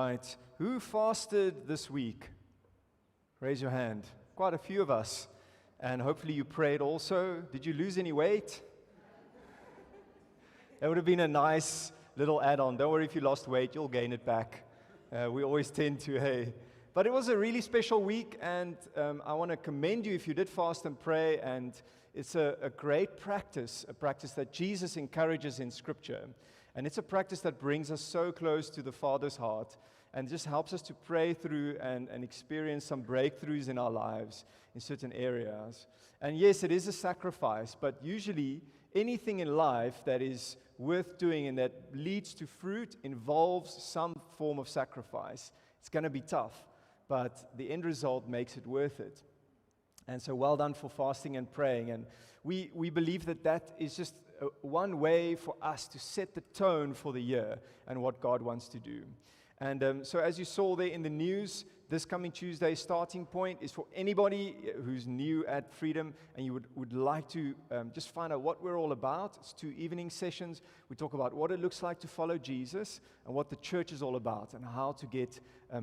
right. Who fasted this week? Raise your hand. Quite a few of us. And hopefully you prayed also. Did you lose any weight? That would have been a nice little add-on. Don't worry if you lost weight, you'll gain it back. We always tend to, hey. But it was a really special week, and I want to commend you if you did fast and pray. And it's a great practice, a practice that Jesus encourages in Scripture. And it's a practice that brings us so close to the Father's heart and just helps us to pray through and experience some breakthroughs in our lives in certain areas. And yes, it is a sacrifice, but usually anything in life that is worth doing and that leads to fruit involves some form of sacrifice. It's going to be tough, but the end result makes it worth it. And so well done for fasting and praying. And we believe that is just one way for us to set the tone for the year and what God wants to do. And so as you saw there in the news, this coming Tuesday starting point is for anybody who's new at Freedom and you would like to just find out what we're all about. It's 2 evening sessions. We talk about what it looks like to follow Jesus and what the church is all about and how to get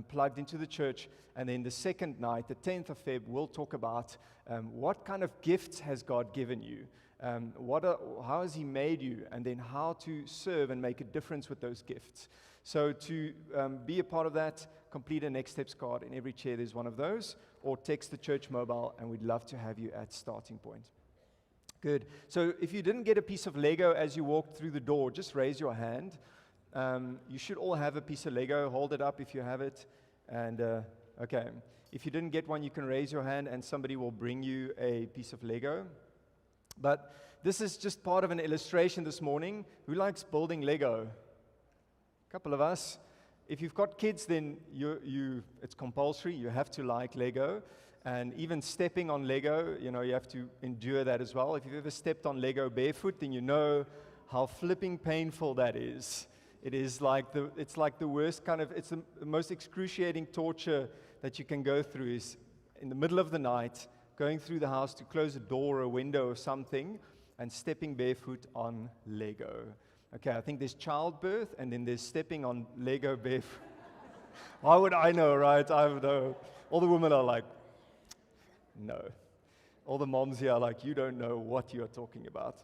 plugged into the church. And then the second night, the 10th of Feb, we'll talk about what kind of gifts has God given you. How has He made you, and then how to serve and make a difference with those gifts. So to be a part of that, complete a Next Steps card. In every chair there's one of those, or text the church mobile, and we'd love to have you at starting point. Good. So if you didn't get a piece of Lego as you walked through the door, just raise your hand. You should all have a piece of Lego. Hold it up if you have it. And okay. If you didn't get one, you can raise your hand, and somebody will bring you a piece of Lego. But this is just part of an illustration this morning. Who likes building Lego? A couple of us. If you've got kids, then it's compulsory. You have to like Lego. And even stepping on Lego, you have to endure that as well. If you've ever stepped on Lego barefoot, then you know how flipping painful that is. It's like the worst kind of, it's the most excruciating torture that you can go through is in the middle of the night, going through the house to close a door or a window or something, and stepping barefoot on Lego. Okay, I think there's childbirth, and then there's stepping on Lego barefoot. How would I know, right? I don't know. All the women are like, no. All the moms here are like, you don't know what you're talking about.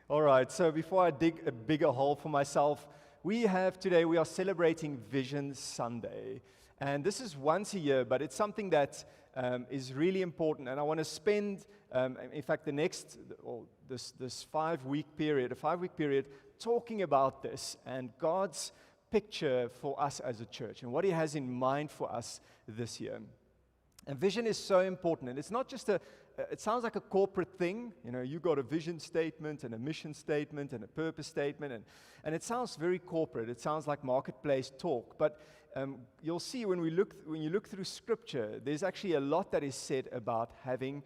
All right, so before I dig a bigger hole for myself, we are celebrating Vision Sunday. And this is once a year, but it's something that is really important. And I want to spend, in fact, this 5-week period, talking about this and God's picture for us as a church and what He has in mind for us this year. And vision is so important. And it's not just it sounds like a corporate thing. You got a vision statement and a mission statement and a purpose statement. And it sounds very corporate. It sounds like marketplace talk. But you'll see when you look through Scripture, there's actually a lot that is said about having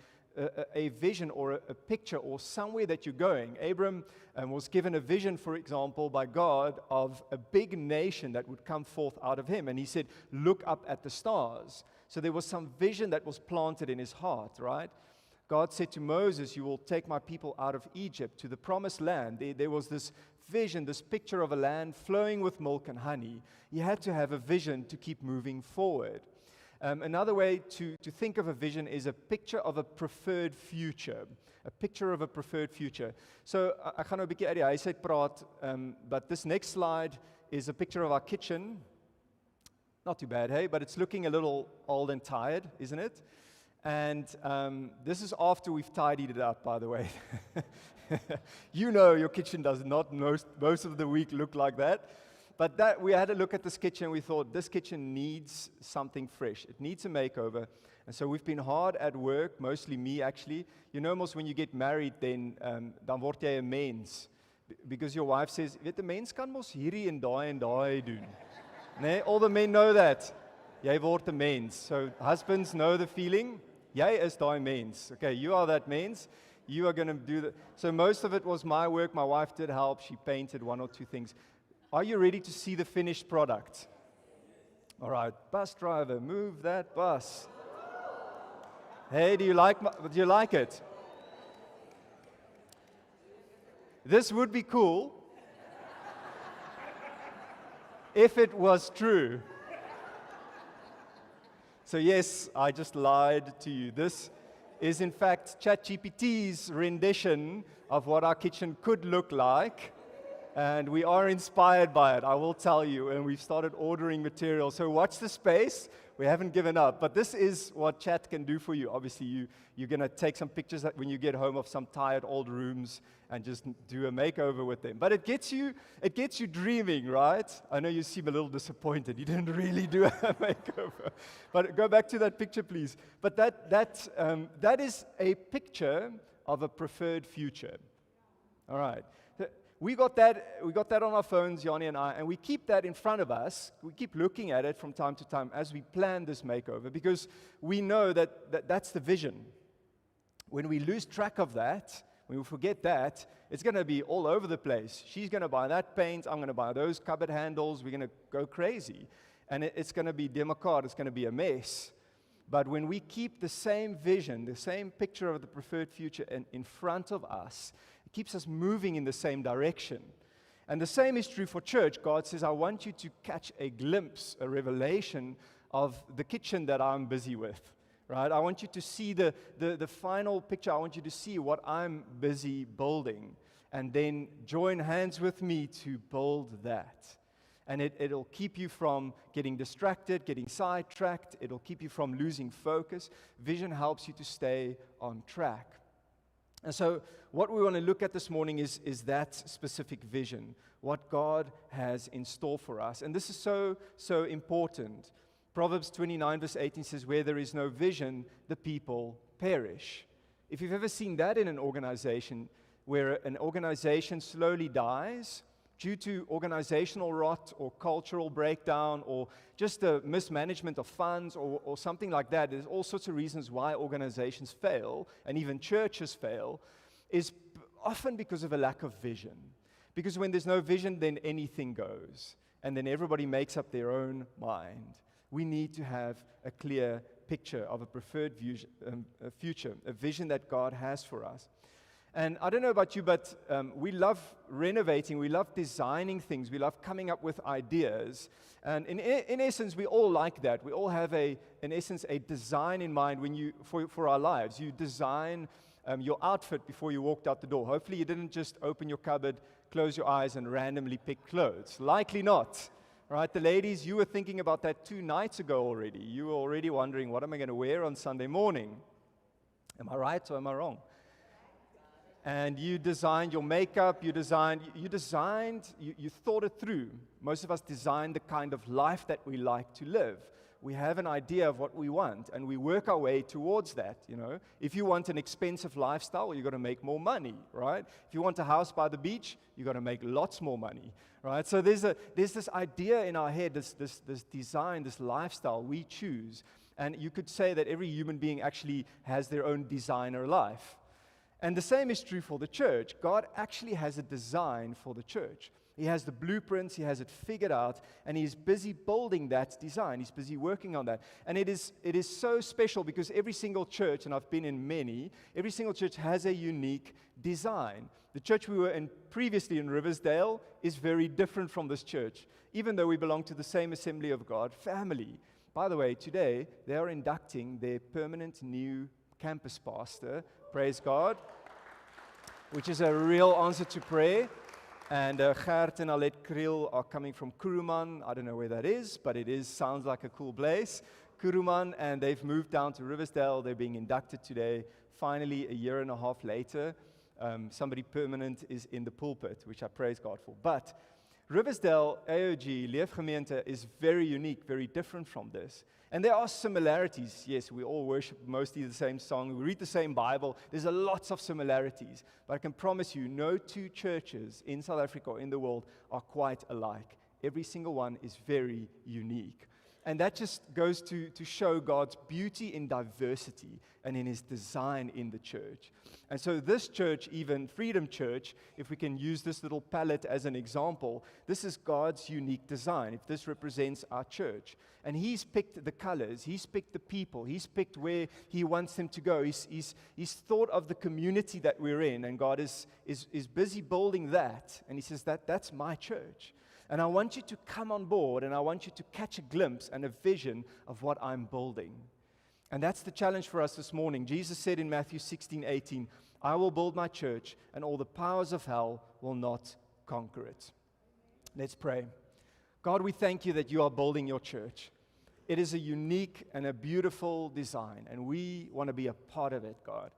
a vision or a picture or somewhere that you're going. Abram was given a vision, for example, by God of a big nation that would come forth out of him. And he said, look up at the stars. So there was some vision that was planted in his heart, right? God said to Moses, you will take my people out of Egypt to the promised land. There was this vision, this picture of a land flowing with milk and honey. He had to have a vision to keep moving forward. Another way to think of a vision is a picture of a preferred future. A picture of a preferred future. So, ek gaan nou 'n bietjie uit die huis uit praat, but this next slide is a picture of our kitchen. Not too bad, hey? But it's looking a little old and tired, isn't it? And this is after we've tidied it up, by the way. Your kitchen does not most of the week look like that. But we had a look at this kitchen and we thought, this kitchen needs something fresh. It needs a makeover. And so we've been hard at work, mostly me actually. Mos when you get married, then word jy 'n mens. Because your wife says, weet 'n mens kan mos hierdie en daai doen. Nee, all the men know that. Jy word 'n mens. So husbands know the feeling. Jy is daai mens. Okay, you are that mens. You are going to do that. So most of it was my work. My wife did help. She painted 1 or 2 things. Are you ready to see the finished product? All right, bus driver, move that bus. Hey, do you like it? This would be cool. if it was true. So yes, I just lied to you. This is in fact ChatGPT's rendition of what our kitchen could look like. And we are inspired by it, I will tell you, and we've started ordering material. So watch the space. We haven't given up. But this is what Chat can do for you. Obviously, you're going to take some pictures when you get home of some tired old rooms and just do a makeover with them. But it gets you dreaming, right? I know you seem a little disappointed. You didn't really do a makeover. But go back to that picture, please. But that is a picture of a preferred future. All right. We got that on our phones, Yanni and I, and we keep that in front of us. We keep looking at it from time to time as we plan this makeover because we know that's the vision. When we lose track of that, when we forget that, it's going to be all over the place. She's going to buy that paint. I'm going to buy those cupboard handles. We're going to go crazy. And it's going to be democrat. It's going to be a mess. But when we keep the same vision, the same picture of the preferred future in front of us, it keeps us moving in the same direction. And the same is true for church. God says, I want you to catch a glimpse, a revelation of the kitchen that I'm busy with. Right? I want you to see the final picture. I want you to see what I'm busy building. And then join hands with me to build that. And it'll keep you from getting distracted, getting sidetracked. It'll keep you from losing focus. Vision helps you to stay on track. And so what we want to look at this morning is that specific vision, what God has in store for us. And this is so important. Proverbs 29 verse 18 says, where there is no vision, the people perish. If you've ever seen that in an organization, where an organization slowly dies due to organizational rot or cultural breakdown or just the mismanagement of funds or something like that, there's all sorts of reasons why organizations fail and even churches fail, is often because of a lack of vision. Because when there's no vision, then anything goes. And then everybody makes up their own mind. We need to have a clear picture of a preferred future, a vision that God has for us. And I don't know about you, but we love renovating, we love designing things, we love coming up with ideas. And in essence, we all like that. We all have, in essence, a design in mind for our lives. You design your outfit before you walked out the door. Hopefully you didn't just open your cupboard, close your eyes, and randomly pick clothes. Likely not. Right, the ladies, you were thinking about that 2 nights ago already. You were already wondering, what am I going to wear on Sunday morning? Am I right or am I wrong? And you designed your makeup, you thought it through. Most of us designed the kind of life that we like to live. We have an idea of what we want, and we work our way towards that, you know. If you want an expensive lifestyle, well, you've got to make more money, right? If you want a house by the beach, you've got to make lots more money, right? So there's this idea in our head, this design, this lifestyle we choose. And you could say that every human being actually has their own designer life. And the same is true for the church. God actually has a design for the church. He has the blueprints, He has it figured out, and He's busy building that design. He's busy working on that. And it is so special because every single church, and I've been in many, every single church has a unique design. The church we were in previously in Riversdale is very different from this church, even though we belong to the same Assembly of God family. By the way, today they are inducting their permanent new campus pastor, praise God, which is a real answer to prayer. And Gert and Alet Kriel are coming from Kuruman. I don't know where that is, but sounds like a cool place. Kuruman, and they've moved down to Riversdale. They're being inducted today. Finally, a year and a half later, somebody permanent is in the pulpit, which I praise God for. But Riversdale AOG, Leefgemeente, is very unique, very different from this. And there are similarities. Yes, we all worship mostly the same song. We read the same Bible. There's lots of similarities. But I can promise you, no two churches in South Africa or in the world are quite alike. Every single one is very unique. And that just goes to show God's beauty in diversity and in His design in the church. And so this church, even Freedom Church, if we can use this little palette as an example, this is God's unique design, if this represents our church. And He's picked the colors, He's picked the people, He's picked where He wants them to go. He's thought of the community that we're in, and God is busy building that. And He says, that's my church. And I want you to come on board, and I want you to catch a glimpse and a vision of what I'm building. And that's the challenge for us this morning. Jesus said in Matthew 16:18, I will build my church, and all the powers of hell will not conquer it. Let's pray. God, we thank you that you are building your church. It is a unique and a beautiful design, and we want to be a part of it, God.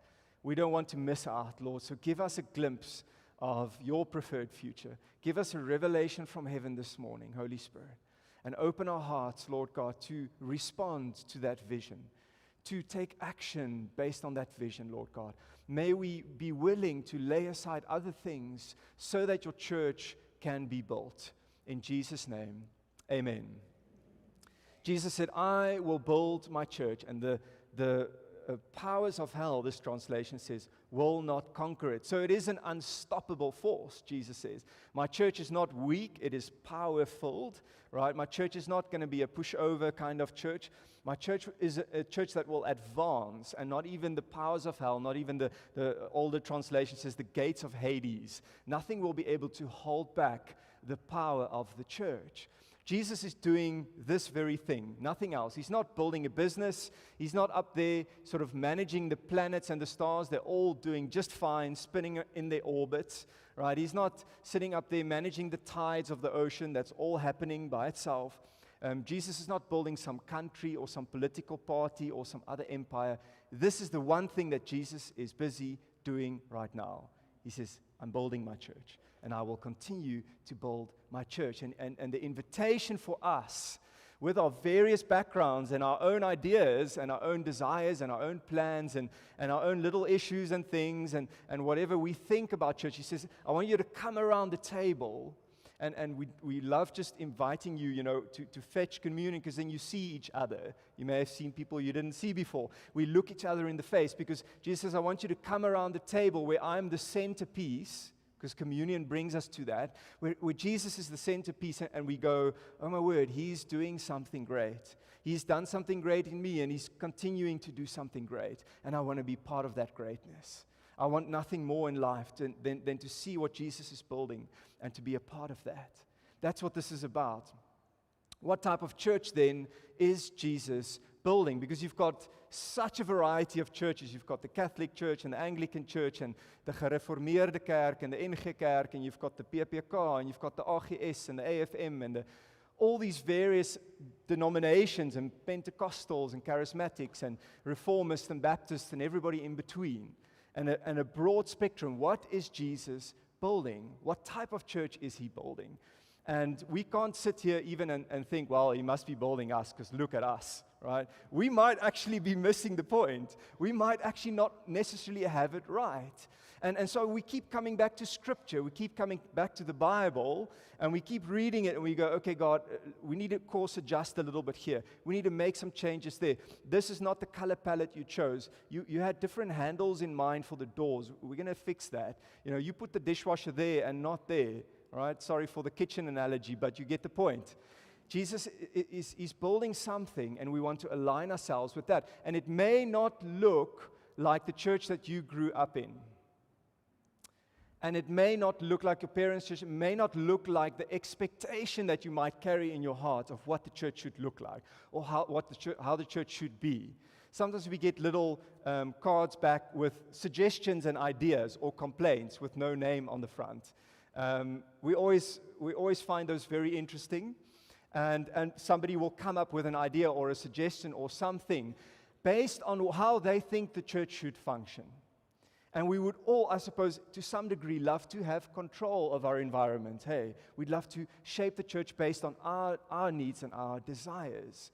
We don't want to miss out, Lord, so give us a glimpse of your preferred future. Give us a revelation from heaven this morning, Holy Spirit, and open our hearts, Lord God, to respond to that vision, to take action based on that vision, Lord God. May we be willing to lay aside other things so that your church can be built. In Jesus' name, amen. Jesus said, I will build my church, and the powers of hell, this translation says, will not conquer it. So it is an unstoppable force, Jesus says. My church is not weak, it is power-filled, right? My church is not going to be a pushover kind of church. My church is a church that will advance, and not even the powers of hell, not even the older translation says the gates of Hades. Nothing will be able to hold back the power of the church. Jesus is doing this very thing, nothing else. He's not building a business. He's not up there sort of managing the planets and the stars. They're all doing just fine, spinning in their orbits, right? He's not sitting up there managing the tides of the ocean. That's all happening by itself. Jesus is not building some country or some political party or some other empire. This is the one thing that Jesus is busy doing right now. He says, I'm building my church, and I will continue to build my church. And the invitation for us, with our various backgrounds and our own ideas and our own desires and our own plans and our own little issues and things and whatever we think about church, he says, I want you to come around the table. And we love just inviting you, to fetch communion, because then you see each other. You may have seen people you didn't see before. We look each other in the face, because Jesus says, I want you to come around the table where I'm the centerpiece, because communion brings us to that, where Jesus is the centerpiece, and we go, oh my word, he's doing something great. He's done something great in me, and he's continuing to do something great, and I want to be part of that greatness. I want nothing more in life than to see what Jesus is building and to be a part of that. That's what this is about. What type of church then is Jesus building? Because you've got such a variety of churches. You've got the Catholic Church and the Anglican Church and the Gereformeerde Kerk and the NG Kerk, and you've got the PPK and you've got the AGS and the AFM and all these various denominations and Pentecostals and Charismatics and Reformists and Baptists and everybody in between. And a broad spectrum. What is Jesus building? What type of church is he building? And we can't sit here even and think, well, he must be building us because look at us, right? We might actually be missing the point. We might actually not necessarily have it right. And so we keep coming back to Scripture. We keep coming back to the Bible, and we keep reading it, and we go, okay, God, we need to course adjust a little bit here. We need to make some changes there. This is not the color palette you chose. You had different handles in mind for the doors. We're going to fix that. You put the dishwasher there and not there, right? Sorry for the kitchen analogy, but you get the point. Jesus is building something, and we want to align ourselves with that. And it may not look like the church that you grew up in. And it may not look like your parents' church. It may not look like the expectation that you might carry in your heart of what the church should look like or how the church should be. Sometimes we get little cards back with suggestions and ideas or complaints with no name on the front. We always find those very interesting. And somebody will come up with an idea or a suggestion or something based on how they think the church should function. And we would all, I suppose, to some degree, love to have control of our environment. Hey, we'd love to shape the church based on our needs and our desires.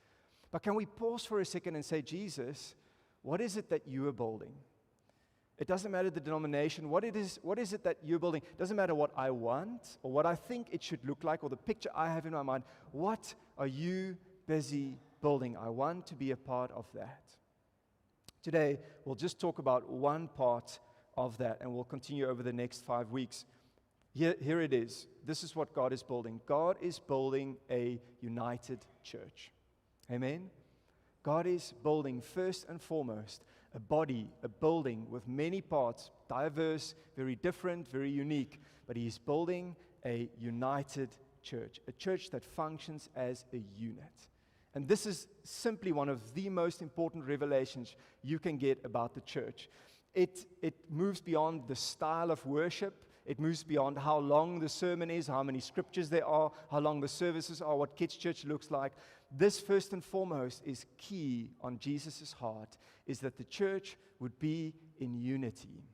But can we pause for a second and say, Jesus, what is it that you are building? It doesn't matter the denomination. What is it that you're building? It doesn't matter what I want or what I think it should look like or the picture I have in my mind. What are you busy building? I want to be a part of that. Today, we'll just talk about one part of that, and we'll continue over the next 5 weeks. Here it is. This is what God is building. God is building a united church. Amen? God is building, first and foremost, a body, a building with many parts, diverse, very different, very unique. But He is building a united church, a church that functions as a unit. And this is simply one of the most important revelations you can get about the church. It moves beyond the style of worship. It moves beyond how long the sermon is, how many scriptures there are, how long the services are, what kids' church looks like. This, first and foremost, is key on Jesus' heart, is that the church would be in unity.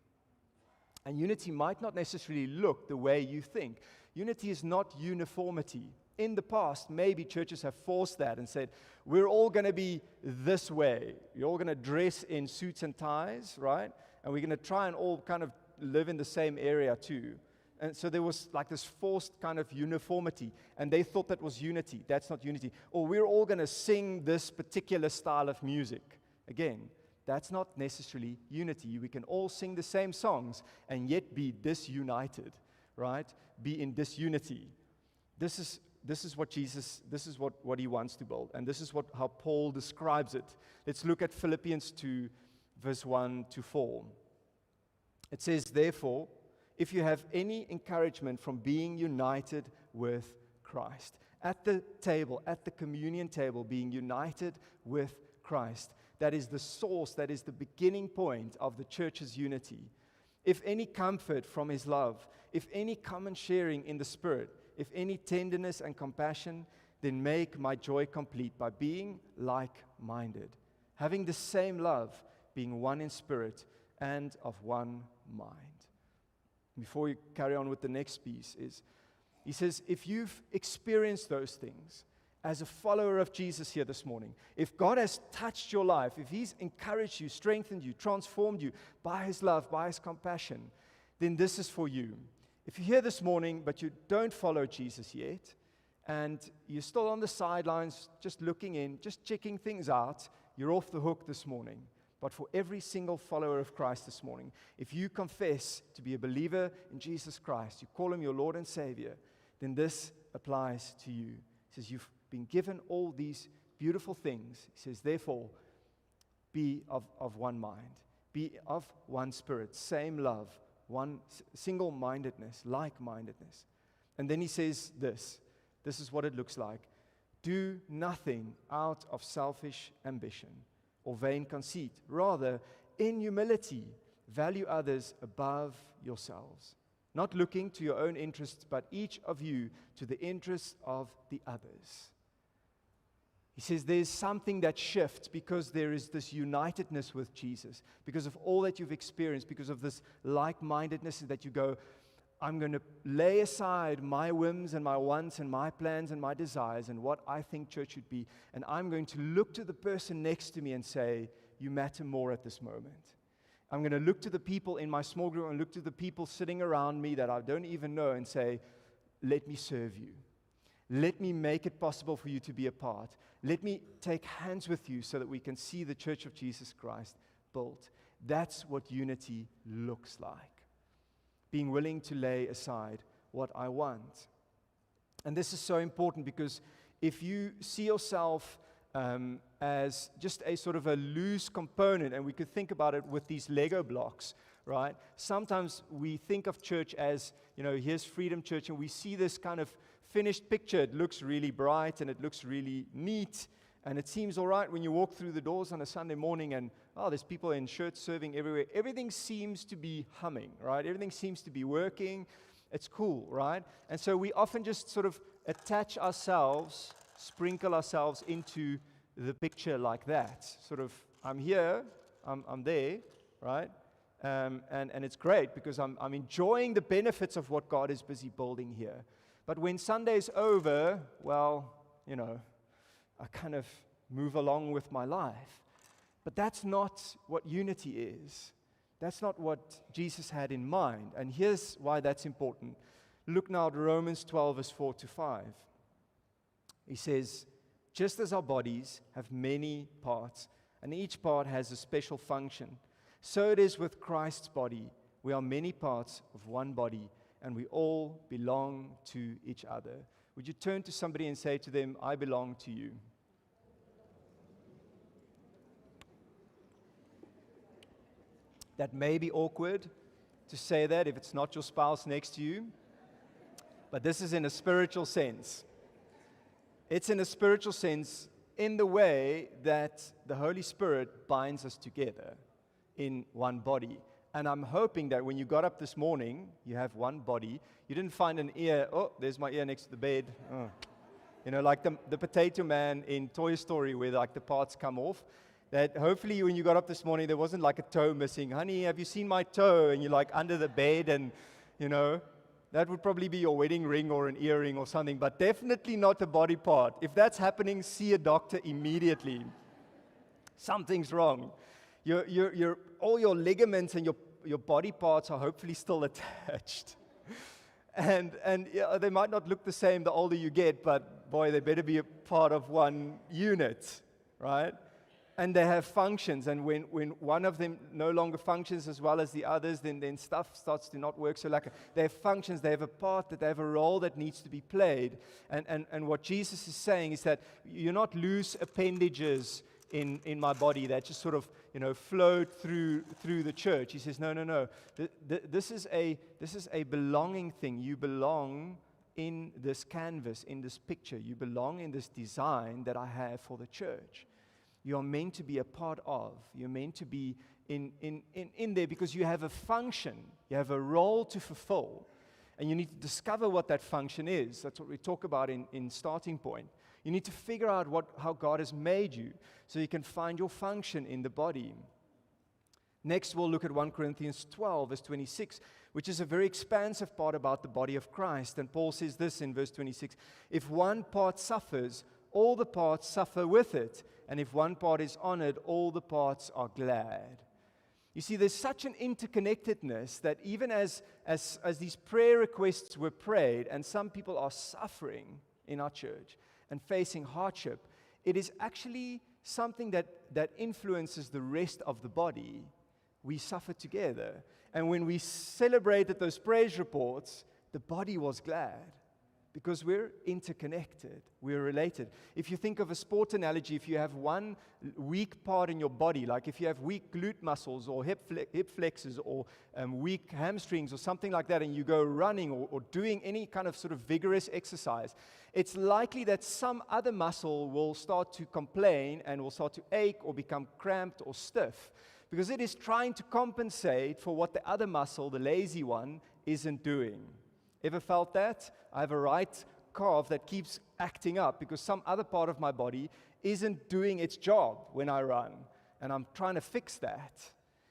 And unity might not necessarily look the way you think. Unity is not uniformity. In the past, maybe churches have forced that and said, we're all going to be this way. You're all going to dress in suits and ties, right? And we're going to try and all kind of live in the same area too. And so there was like this forced kind of uniformity, and they thought that was unity. That's not unity. Or we're all going to sing this particular style of music. Again, that's not necessarily unity. We can all sing the same songs and yet be disunited, right? Be in disunity. This is what Jesus, this is what he wants to build. And this is how Paul describes it. Let's look at Philippians 2, verse 1 to 4. It says, therefore, if you have any encouragement from being united with Christ, at the table, at the communion table, being united with Christ, that is the source, that is the beginning point of the church's unity. If any comfort from his love, if any common sharing in the Spirit, if any tenderness and compassion, then make my joy complete by being like-minded, having the same love, being one in spirit and of one mind. Before you carry on with the next piece, he says, if you've experienced those things as a follower of Jesus here this morning, if God has touched your life, if He's encouraged you, strengthened you, transformed you by His love, by His compassion, then this is for you. If you're here this morning, but you don't follow Jesus yet, and you're still on the sidelines, just looking in, just checking things out, you're off the hook this morning. But for every single follower of Christ this morning, if you confess to be a believer in Jesus Christ, you call Him your Lord and Savior, then this applies to you. He says, you've been given all these beautiful things. He says, therefore, be of one mind, be of one spirit, same love, one single-mindedness, like-mindedness. And then he says this is what it looks like. Do nothing out of selfish ambition or vain conceit. Rather, in humility, value others above yourselves, not looking to your own interests, but each of you to the interests of the others. He says there's something that shifts because there is this unitedness with Jesus, because of all that you've experienced, because of this like-mindedness that you go, I'm going to lay aside my whims and my wants and my plans and my desires and what I think church should be, and I'm going to look to the person next to me and say, you matter more at this moment. I'm going to look to the people in my small group and look to the people sitting around me that I don't even know and say, let me serve you. Let me make it possible for you to be a part. Let me take hands with you so that we can see the Church of Jesus Christ built. That's what unity looks like. Being willing to lay aside what I want. And this is so important because if you see yourself as just a sort of a loose component, and we could think about it with these Lego blocks, right? Sometimes we think of church as, here's Freedom Church, and we see this kind of finished picture. It looks really bright, and it looks really neat, and it seems all right when you walk through the doors on a Sunday morning, and, there's people in shirts serving everywhere. Everything seems to be humming, right? Everything seems to be working. It's cool, right? And so we often just sort of attach ourselves, sprinkle ourselves into the picture like that. Sort of, I'm here, I'm there, right? And it's great because I'm enjoying the benefits of what God is busy building here. But when Sunday's over, well, I kind of move along with my life. But that's not what unity is. That's not what Jesus had in mind. And here's why that's important. Look now at Romans 12, verse 4 to 5. He says, just as our bodies have many parts, and each part has a special function, so it is with Christ's body. We are many parts of one body, and we all belong to each other. Would you turn to somebody and say to them, I belong to you? That may be awkward to say that if it's not your spouse next to you. But this is in a spiritual sense. It's in a spiritual sense in the way that the Holy Spirit binds us together in one body. And I'm hoping that when you got up this morning, you have one body. You didn't find an ear. Oh, there's my ear next to the bed. Oh. You know, like the potato man in Toy Story where like the parts come off. That hopefully when you got up this morning, there wasn't like a toe missing. Honey, have you seen my toe? And you're like under the bed and, you know, that would probably be your wedding ring or an earring or something, but definitely not a body part. If that's happening, see a doctor immediately. Something's wrong. All your ligaments and your body parts are hopefully still attached. And yeah, they might not look the same the older you get, but boy, they better be a part of one unit, right? And they have functions, and when one of them no longer functions as well as the others, then stuff starts to not work. So like they have functions, they have a part, that they have a role that needs to be played. And what Jesus is saying is that you're not loose appendages in my body that just sort of, you know, flowed through the church. He says, no. This is a belonging thing. You belong in this canvas, in this picture. You belong in this design that I have for the church. You are meant to be a part of. You're meant to be in there because you have a function. You have a role to fulfill. And you need to discover what that function is. That's what we talk about in Starting Point. You need to figure out how God has made you so you can find your function in the body. Next, we'll look at 1 Corinthians 12, verse 26, which is a very expansive part about the body of Christ. And Paul says this in verse 26, if one part suffers, all the parts suffer with it. And if one part is honored, all the parts are glad. You see, there's such an interconnectedness that even as these prayer requests were prayed, and some people are suffering in our church and facing hardship, it is actually something that influences the rest of the body. We suffer together. And when we celebrated those praise reports, the body was glad. Because we're interconnected, we're related. If you think of a sport analogy, if you have one weak part in your body, like if you have weak glute muscles or hip flexors or weak hamstrings or something like that, and you go running or doing any kind of sort of vigorous exercise, it's likely that some other muscle will start to complain and will start to ache or become cramped or stiff because it is trying to compensate for what the other muscle, the lazy one, isn't doing. Ever felt that? I have a right calf that keeps acting up because some other part of my body isn't doing its job when I run, and I'm trying to fix that.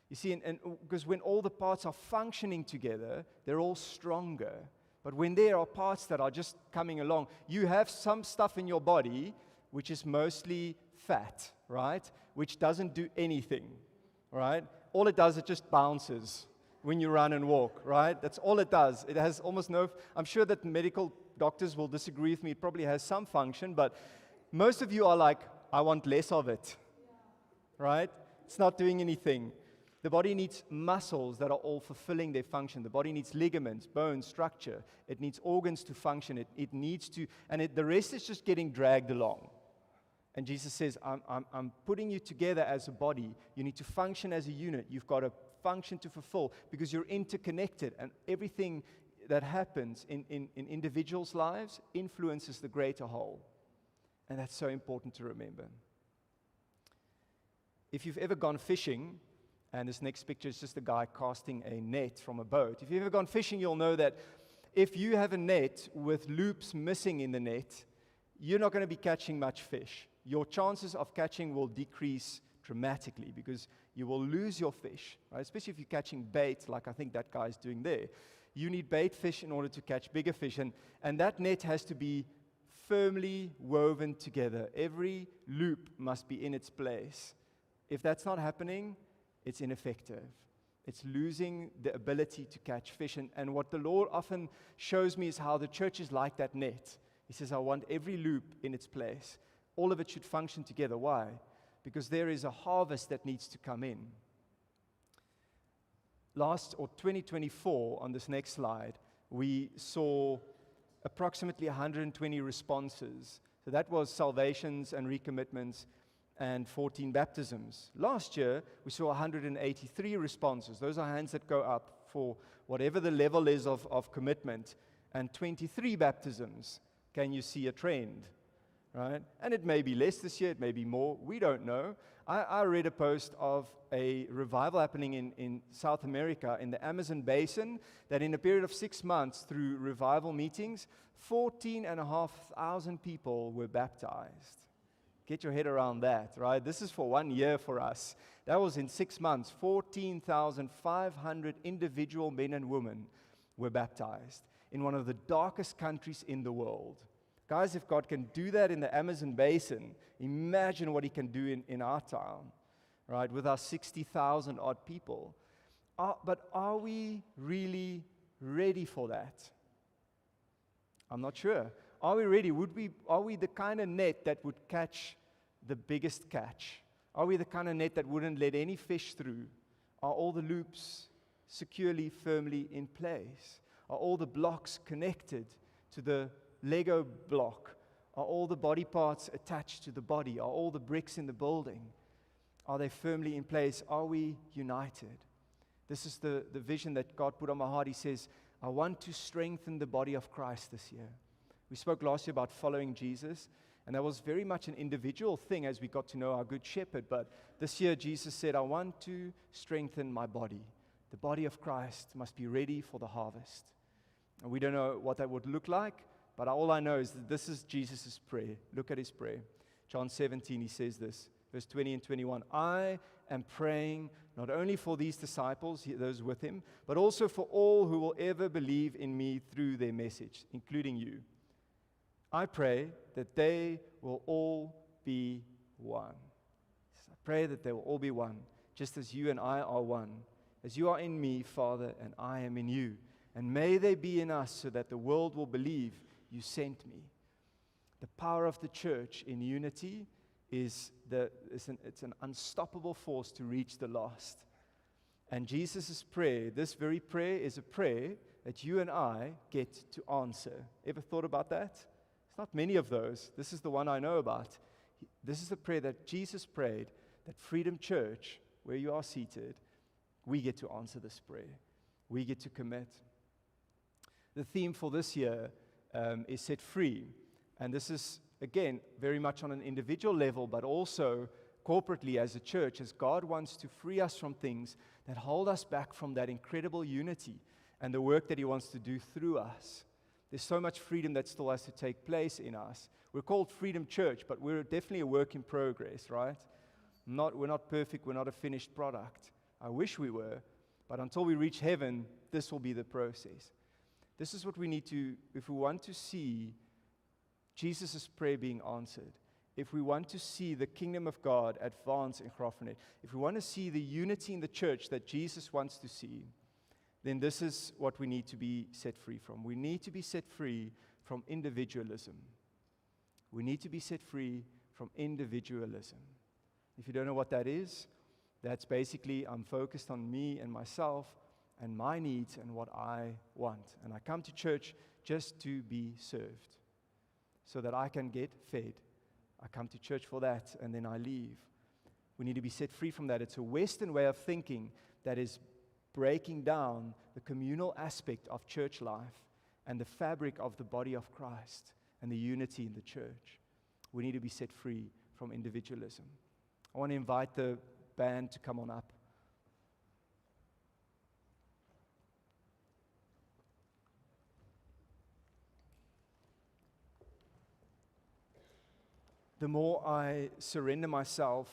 You see, and because when all the parts are functioning together, they're all stronger. But when there are parts that are just coming along, you have some stuff in your body which is mostly fat, right? Which doesn't do anything, right? All it does, it just bounces when you run and walk, right? That's all it does. It has almost no, I'm sure that medical doctors will disagree with me. It probably has some function, but most of you are like, I want less of it, right? It's not doing anything. The body needs muscles that are all fulfilling their function. The body needs ligaments, bones, structure. It needs organs to function. It needs to, and the rest is just getting dragged along. And Jesus says, I'm putting you together as a body. You need to function as a unit. You've got a function to fulfill because you're interconnected, and everything that happens in individuals' lives influences the greater whole. And that's so important to remember. If you've ever gone fishing, and this next picture is just a guy casting a net from a boat. If you've ever gone fishing, you'll know that if you have a net with loops missing in the net, you're not going to be catching much fish. Your chances of catching will decrease dramatically because you will lose your fish, right? Especially if you're catching bait, like I think that guy's doing there. You need bait fish in order to catch bigger fish, and that net has to be firmly woven together. Every loop must be in its place. If that's not happening, it's ineffective. It's losing the ability to catch fish. And what the Lord often shows me is how the church is like that net. He says, I want every loop in its place. All of it should function together. Why? Because there is a harvest that needs to come in. 2024, on this next slide, we saw approximately 120 responses. So that was salvations and recommitments and 14 baptisms. Last year, we saw 183 responses. Those are hands that go up for whatever the level is of commitment. and 23 baptisms. Can you see a trend? Right? And it may be less this year, it may be more, we don't know. I read a post of a revival happening in South America, in the Amazon basin, that in a period of 6 months, through revival meetings, 14,500 people were baptized. Get your head around that, right? This is for 1 year for us. That was in 6 months. 14,500 individual men and women were baptized in one of the darkest countries in the world. Guys, if God can do that in the Amazon basin, imagine what He can do in our town, right, with our 60,000 odd people. But are we really ready for that? I'm not sure. Are we ready? Are we the kind of net that would catch the biggest catch? Are we the kind of net that wouldn't let any fish through? Are all the loops securely, firmly in place? Are all the blocks connected to the Lego block? Are all the body parts attached to the body? Are all the bricks in the building? Are they firmly in place? Are we united? This is the vision that God put on my heart. He says, I want to strengthen the body of Christ this year. We spoke last year about following Jesus, and that was very much an individual thing as we got to know our good shepherd. But this year, Jesus said, I want to strengthen my body. The body of Christ must be ready for the harvest. And we don't know what that would look like, but all I know is that this is Jesus' prayer. Look at His prayer. John 17, He says this, verse 20 and 21. I am praying not only for these disciples, those with Him, but also for all who will ever believe in me through their message, including you. I pray that they will all be one. I pray that they will all be one, just as you and I are one. As you are in me, Father, and I am in you. And may they be in us so that the world will believe you sent me. The power of the church in unity it's an unstoppable force to reach the lost. And Jesus' prayer, this very prayer, is a prayer that you and I get to answer. Ever thought about that? It's not many of those. This is the one I know about. This is the prayer that Jesus prayed, that Freedom Church, where you are seated, we get to answer this prayer. We get to commit. The theme for this year is set free. And this is, again, very much on an individual level, but also corporately as a church, as God wants to free us from things that hold us back from that incredible unity and the work that He wants to do through us. There's so much freedom that still has to take place in us. We're called Freedom Church, but we're definitely a work in progress, right? We're not perfect, we're not a finished product. I wish we were, but until we reach heaven, this will be the process. This is what we need to, if we want to see Jesus' prayer being answered, if we want to see the kingdom of God advance in Graaff-Reinet, if we want to see the unity in the church that Jesus wants to see, then this is what we need to be set free from. We need to be set free from individualism. We need to be set free from individualism. If you don't know what that is, that's basically I'm focused on me and myself and my needs and what I want. And I come to church just to be served so that I can get fed. I come to church for that and then I leave. We need to be set free from that. It's a Western way of thinking that is breaking down the communal aspect of church life and the fabric of the body of Christ and the unity in the church. We need to be set free from individualism. I want to invite the band to come on up. The more I surrender myself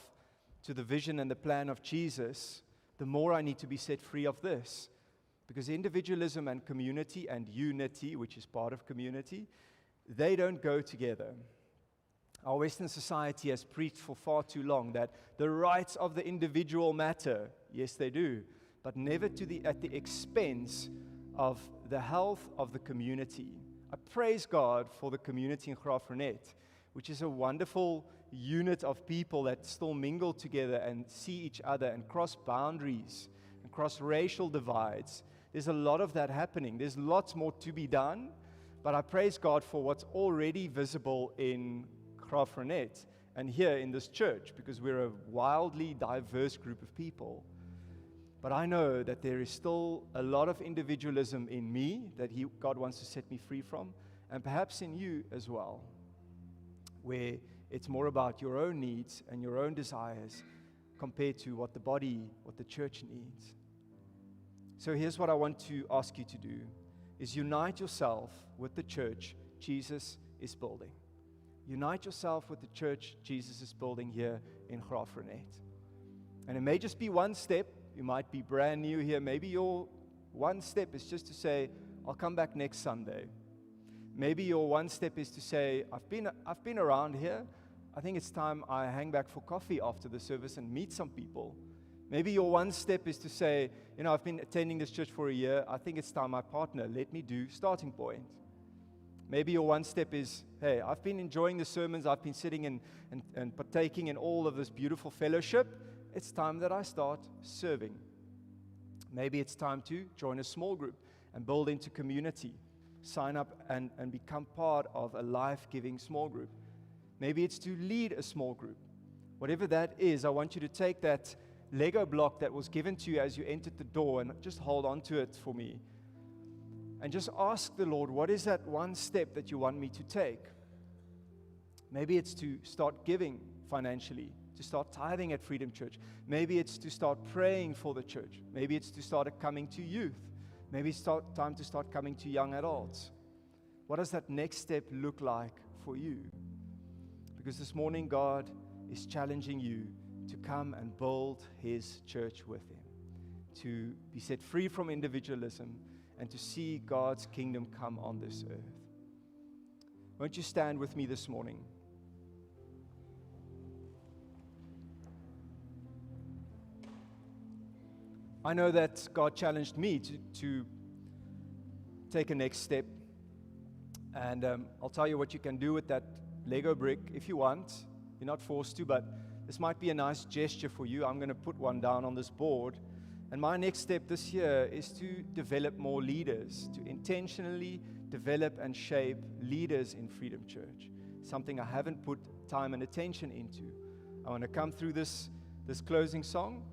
to the vision and the plan of Jesus, the more I need to be set free of this. Because individualism and community and unity, which is part of community, they don't go together. Our Western society has preached for far too long that the rights of the individual matter. Yes, they do, but never at the expense of the health of the community. I praise God for the community in Graaff-Reinet, which is a wonderful unit of people that still mingle together and see each other and cross boundaries and cross racial divides. There's a lot of that happening. There's lots more to be done, but I praise God for what's already visible in Graaff-Reinet and here in this church, because we're a wildly diverse group of people. But I know that there is still a lot of individualism in me that God wants to set me free from, and perhaps in you as well, where it's more about your own needs and your own desires compared to what the church needs. So here's what I want to ask you to do, is unite yourself with the church Jesus is building. Unite yourself with the church Jesus is building here in Graaff-Reinet. And it may just be one step. You might be brand new here. Maybe your one step is just to say, I'll come back next Sunday. Maybe your one step is to say, I've been around here. I think it's time I hang back for coffee after the service and meet some people. Maybe your one step is to say, I've been attending this church for a year. I think it's time my partner let me do Starting Point. Maybe your one step is, hey, I've been enjoying the sermons. I've been sitting and partaking in all of this beautiful fellowship. It's time that I start serving. Maybe it's time to join a small group and build into community. Sign up and become part of a life-giving small group. Maybe it's to lead a small group. Whatever that is, I want you to take that Lego block that was given to you as you entered the door and just hold on to it for me. And just ask the Lord, what is that one step that you want me to take? Maybe it's to start giving financially, to start tithing at Freedom Church. Maybe it's to start praying for the church. Maybe it's to start coming to youth. Maybe it's time to start coming to young adults. What does that next step look like for you? Because this morning, God is challenging you to come and build His church with Him, to be set free from individualism and to see God's kingdom come on this earth. Won't you stand with me this morning? I know that God challenged me to take a next step. And I'll tell you what you can do with that Lego brick if you want. You're not forced to, but this might be a nice gesture for you. I'm going to put one down on this board. And my next step this year is to develop more leaders, to intentionally develop and shape leaders in Freedom Church, something I haven't put time and attention into. I want to come through this closing song,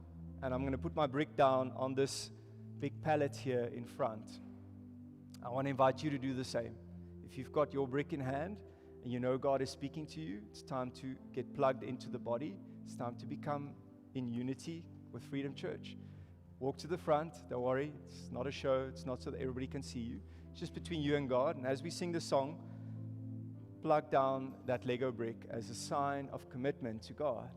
and I'm going to put my brick down on this big pallet here in front. I want to invite you to do the same. If you've got your brick in hand and you know God is speaking to you, it's time to get plugged into the body. It's time to become in unity with Freedom Church. Walk to the front. Don't worry. It's not a show. It's not so that everybody can see you. It's just between you and God. And as we sing the song, plug down that Lego brick as a sign of commitment to God.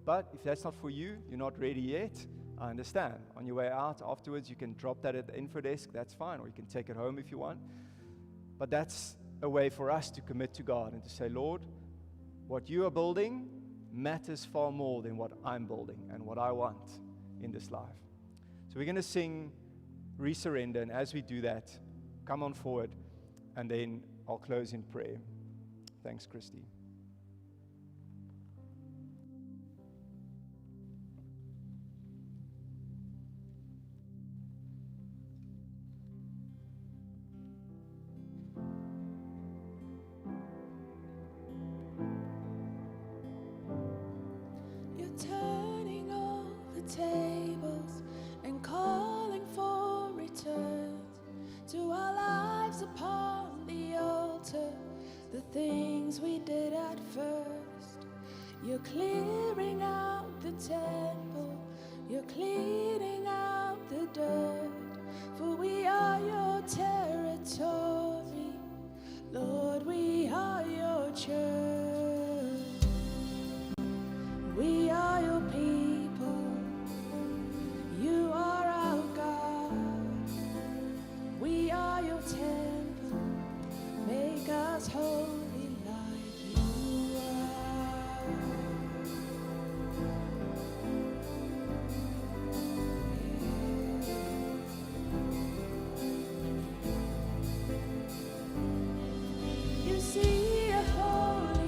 But if that's not for you, you're not ready yet, I understand. On your way out afterwards, you can drop that at the info desk. That's fine. Or you can take it home if you want. But that's a way for us to commit to God and to say, Lord, what you are building matters far more than what I'm building and what I want in this life. So we're going to sing Resurrender, and as we do that, come on forward, and then I'll close in prayer. Thanks, Christy. Tables and calling for return to our lives upon the altar, the things we did at first. You're clearing out the temple, you're cleaning out the dirt, for we are your territory, Lord, we are your church, we are your people. You are our God, we are your temple, make us holy like you are. You see a holy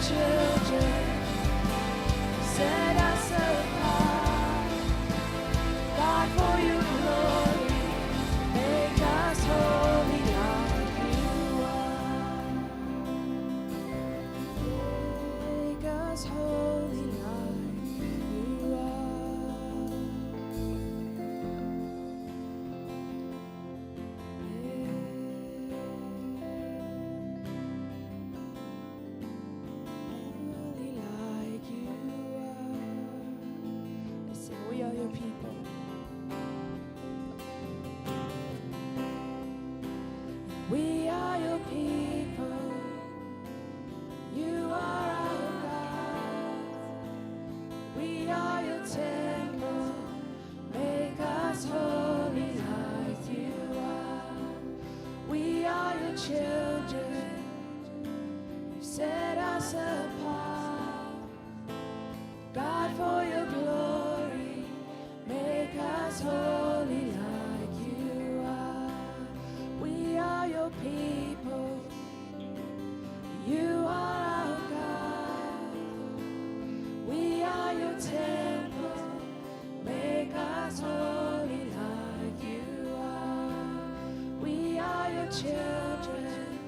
children. Set us apart, God, for your glory. Make us holy like you are. Make us holy like you are. Holy like you are. Let's sing, we are your people. We are your people. You are our God. We are your temple. Make us holy like you are. We are your children. You set us apart, God, for your glory. Make us holy like you are. We are your people. You are our God. We are your temple. Make us holy like you are. We are your children.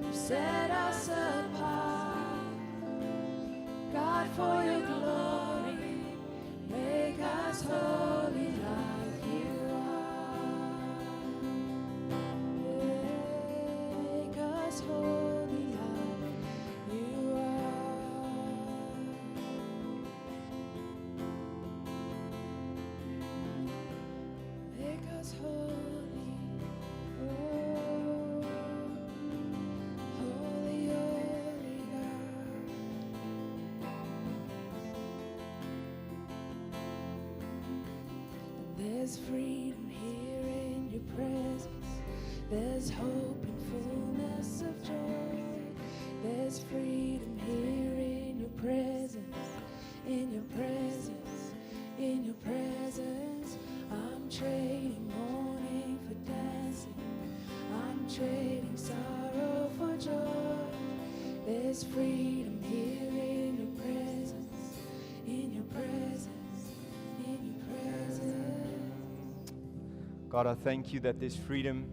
You set us apart, God, for your glory. Make us holy like you are. Make us holy like you are. Make us holy. Oh, holy, holy God. There's freedom here in your presence. There's hope and fullness of joy. There's freedom here in your presence. In your presence. In your presence. I'm trading mourning for dancing. I'm trading sorrow for joy. There's freedom here in your presence. In your presence. In your presence. God, I thank you that this freedom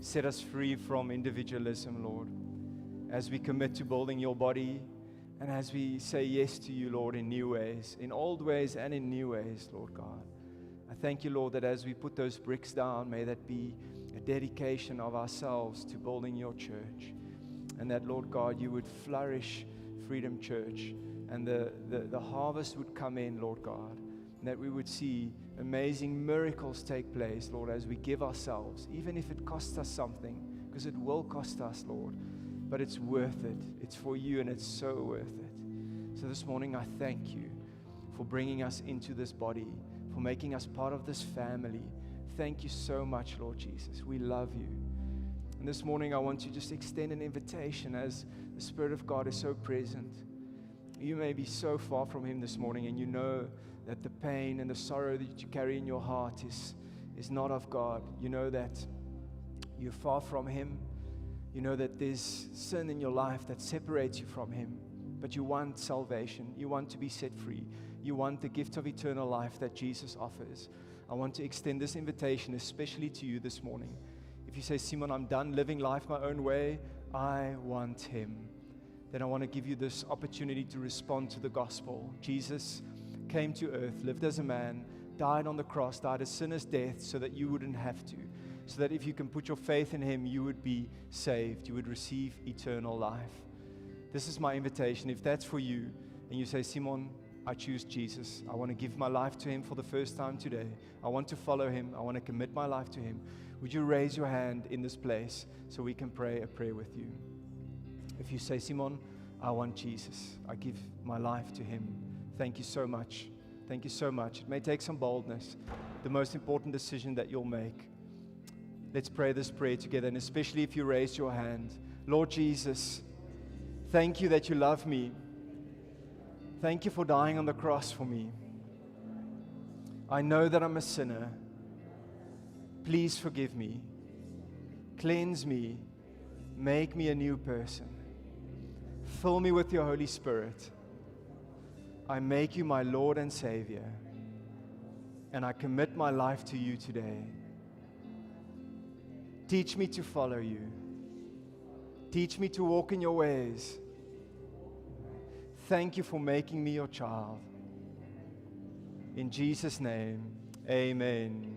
set us free from individualism, Lord. As we commit to building your body and as we say yes to you, Lord, in new ways, in old ways and in new ways, Lord God. I thank you, Lord, that as we put those bricks down, may that be a dedication of ourselves to building your church. And that, Lord God, you would flourish Freedom Church and the harvest would come in, Lord God. And that we would see amazing miracles take place, Lord, as we give ourselves, even if it costs us something, because it will cost us, Lord. But it's worth it. It's for you and it's so worth it. So this morning I thank you for bringing us into this body, for making us part of this family. Thank you so much, Lord Jesus. We love you. And this morning I want to just extend an invitation as the Spirit of God is so present. You may be so far from Him this morning and you know that the pain and the sorrow that you carry in your heart is not of God. You know that you're far from Him. You know that there's sin in your life that separates you from Him. But you want salvation. You want to be set free. You want the gift of eternal life that Jesus offers. I want to extend this invitation especially to you this morning. If you say, Simon, I'm done living life my own way, I want Him. Then I want to give you this opportunity to respond to the gospel. Jesus came to earth, lived as a man, died on the cross, died a sinner's death so that you wouldn't have to. So that if you can put your faith in Him, you would be saved. You would receive eternal life. This is my invitation. If that's for you, and you say, Simon, I choose Jesus. I want to give my life to Him for the first time today. I want to follow Him. I want to commit my life to Him. Would you raise your hand in this place so we can pray a prayer with you? If you say, Simon, I want Jesus. I give my life to Him. Thank you so much. Thank you so much. It may take some boldness. The most important decision that you'll make. Let's pray this prayer together, and especially if you raised your hand. Lord Jesus, thank you that you love me. Thank you for dying on the cross for me. I know that I'm a sinner. Please forgive me. Cleanse me. Make me a new person. Fill me with your Holy Spirit. I make you my Lord and Savior, and I commit my life to you today. Teach me to follow you. Teach me to walk in your ways. Thank you for making me your child. In Jesus' name, amen.